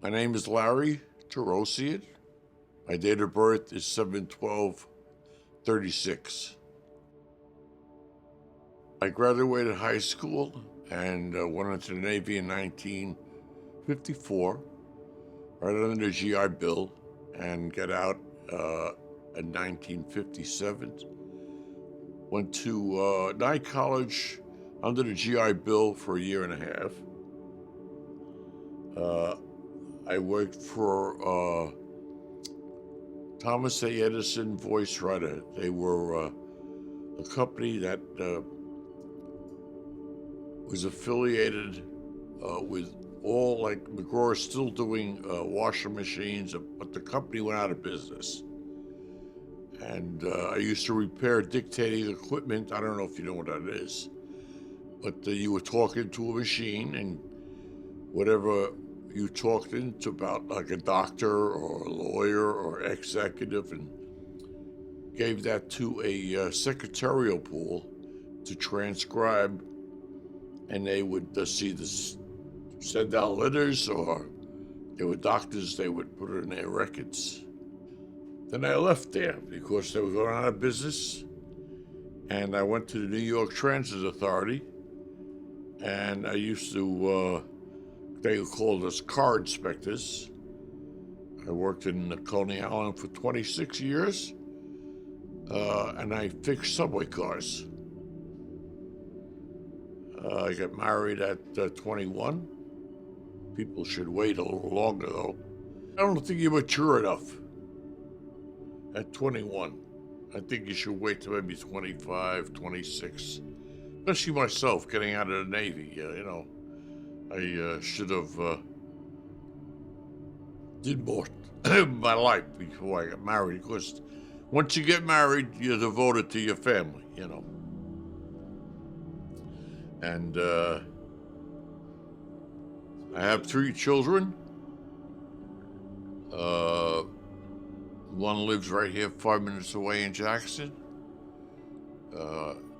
My name is Larry Tarosian. My date of birth is 7/12/36. I graduated high school and went into the Navy in 1954, right under the GI Bill, and got out in 1957. Went to night college under the GI Bill for a year and a half. I worked for Thomas A. Edison Voice Writer. They were a company that was affiliated with all, like McGraw is still doing washing machines, but the company went out of business. And I used to repair dictating equipment. I don't know if you know what that is, but you were talking to a machine, and whatever you talked into about, like a doctor or a lawyer or executive, and gave that to a secretarial pool to transcribe, and they would see this, send out letters, or there were doctors, they would put it in their records. Then I left there because they were going out of business, and I went to the New York Transit Authority, and I used to, they called us car inspectors. I worked in Coney Island for 26 years, and I fixed subway cars. I got married at 21. People should wait a little longer, though. I don't think you're mature enough at 21. I think you should wait till maybe 25, 26. Especially myself, getting out of the Navy. I should have did more in my life before I got married, because once you get married, you're devoted to your family, And I have 3 children. One lives right here 5 minutes away in Jackson.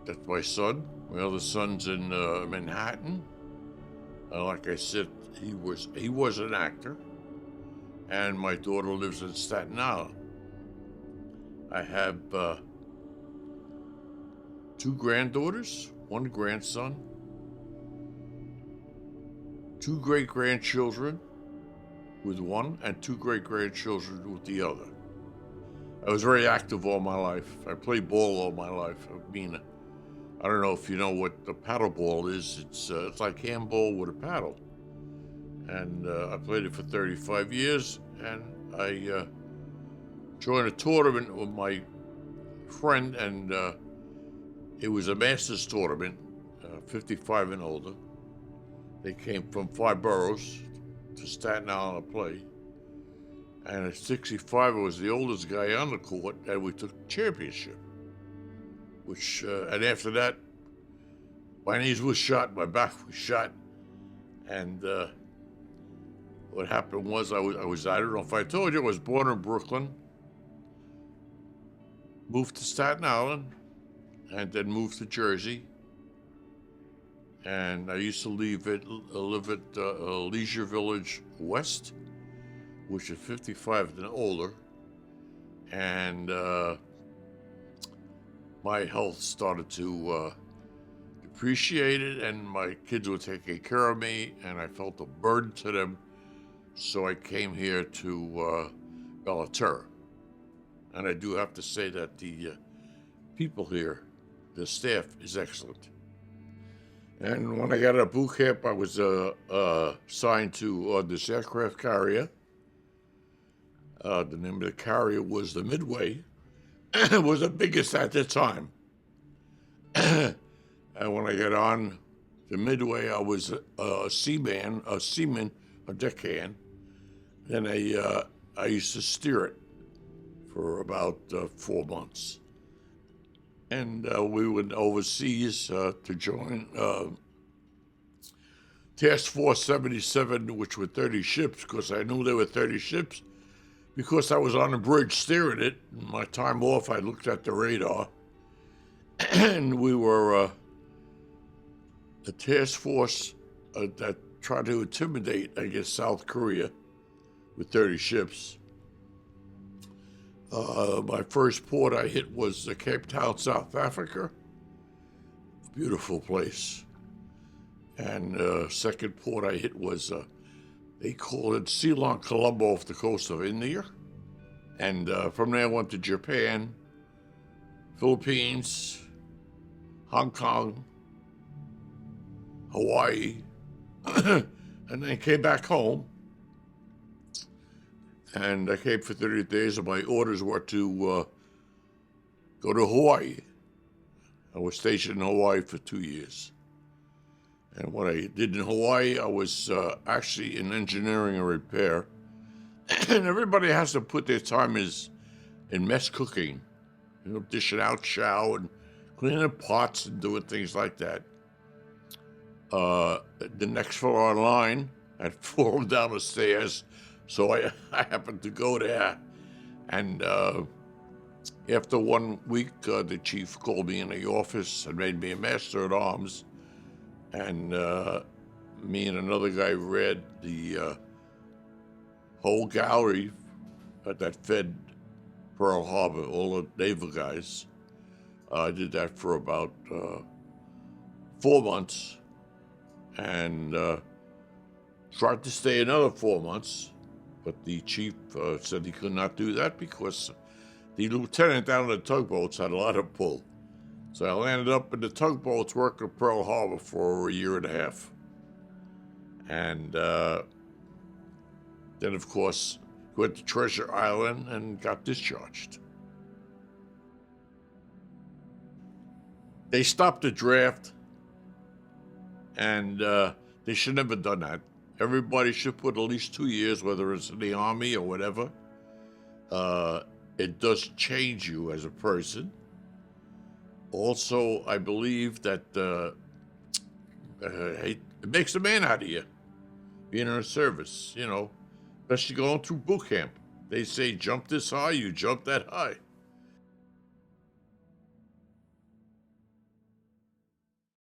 That's my son. My other son's in Manhattan. Like I said, he was an actor. And my daughter lives in Staten Island. I have 2 granddaughters, 1 grandson, 2 great-grandchildren with one, and 2 great-grandchildren with the other. I was very active all my life. I played ball all my life. I mean, I don't know if you know what the paddle ball is. It's like handball with a paddle. And I played it for 35 years, and I joined a tournament with my friend, and it was a Masters tournament, 55 and older. They came from 5 boroughs to Staten Island to play. And at 65, I was the oldest guy on the court, and we took the championship. And after that, my knees was shot, my back was shot, and what happened was I don't know if I told you, I was born in Brooklyn, moved to Staten Island, and then moved to Jersey. And I used to live at Leisure Village West, which is 55 and older. And my health started to depreciate it, and my kids were taking care of me, and I felt a burden to them. So I came here to Bellaterra. And I do have to say that the people here, the staff, is excellent. And when I got out of boot camp, I was assigned to this aircraft carrier. The name of the carrier was the Midway. It was the biggest at the time. And when I got on the Midway, I was a seaman, a deckhand. Then I used to steer it for about 4 months. And we went overseas to join Task Force 77, which were 30 ships, because I knew there were 30 ships, because I was on the bridge steering it. In my time off, I looked at the radar, and we were a task force that tried to intimidate, I guess, South Korea. with 30 ships. My first port I hit was Cape Town, South Africa. A beautiful place. And second port I hit was, they call it Ceylon, Colombo, off the coast of India. And from there I went to Japan, Philippines, Hong Kong, Hawaii, and then came back home. And I came for 30 days, and my orders were to go to Hawaii. I was stationed in Hawaii for 2 years. And what I did in Hawaii, I was actually in engineering and repair. And everybody has to put their time in mess cooking, dishing out chow and cleaning pots and doing things like that. The next floor online, I'd fallen down the stairs, so I happened to go there. And after 1 week, the chief called me in the office and made me a master at arms. And me and another guy read the whole gallery that fed Pearl Harbor, all the naval guys. I did that for about 4 months, and tried to stay another 4 months, but the chief said he could not do that because the lieutenant down in the tugboats had a lot of pull. So I landed up in the tugboats working at Pearl Harbor for a year and a half. And then, of course, went to Treasure Island and got discharged. They stopped the draft, and they should never have done that. Everybody should put at least 2 years, whether it's in the Army or whatever. It does change you as a person. Also, I believe that it makes a man out of you, being in the service, especially going through boot camp. They say, jump this high, you jump that high.